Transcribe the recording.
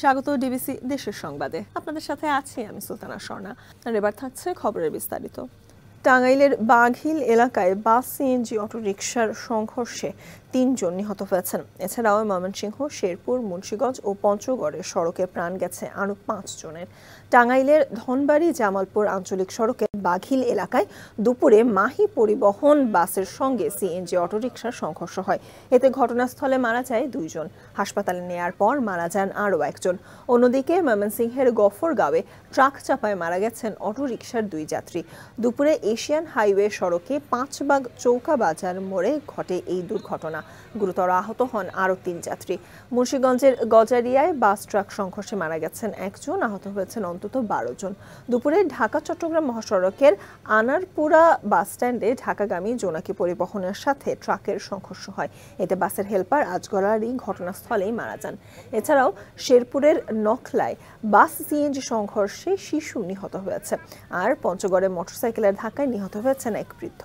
স্বাগত ডিবিসি দেশের সংবাদে। আপনাদের সাথে আছি আমি সুলতানা স্বর্ণা। আর এবার থাকছে খবরের বিস্তারিত। টাঙ্গাইলের বাঘিল এলাকায় বাস সিএনজি অটোরিকশার সংঘর্ষে ৩ জন নিহত হয়েছেন। এছাড়াও ময়মনসিংহ, শেরপুর, মুন্সিগঞ্জ ও পঞ্চগড়ের সড়কে প্রাণ গেছে আরও ৫ জনের। টাঙ্গাইলের ধনবাড়ি জামালপুর আঞ্চলিক সড়কের বাঘিল এলাকায় দুপুরে মাহি পরিবহন বাসের সঙ্গে সিএনজি অটোরিকশার সংঘর্ষ হয়। এতে ঘটনাস্থলে মারা যায় ২ জন। হাসপাতালে নেয়ার পর মারা যান আরও একজন। অন্যদিকে ময়মনসিংহের গফরগাঁওয়ে ট্রাক চাপায় মারা গেছেন অটোরিকশার ২ যাত্রী। দুপুরে এশিয়ান হাইওয়ে সড়কে ৫ চৌকা বাজার মোড়ে ঘটে এই দুর্ঘটনা। গুরুতর আহত হন আরও ৩ যাত্রী। মুন্সিগঞ্জের গজারিয়ায় বাস ট্রাক সংঘর্ষে মারা গেছেন একজন, আহত হয়েছেন অন্তত ১২ জন। দুপুরে ঢাকা চট্টগ্রাম মহাসড়কের আনারপুরা বাস স্ট্যান্ডে ঢাকাগামী জোনাকি পরিবহনের সাথে ট্রাকের সংঘর্ষ হয়। এতে বাসের হেলপার আজগরারই ঘটনাস্থলেই মারা যান। এছাড়াও শেরপুরের নখলায় বাস সিএনজি সংঘর্ষে শিশু নিহত হয়েছে। আর পঞ্চগড়ে মোটরসাইকেলের ধাক্কায় নিহত হয়েছেন এক বৃদ্ধ।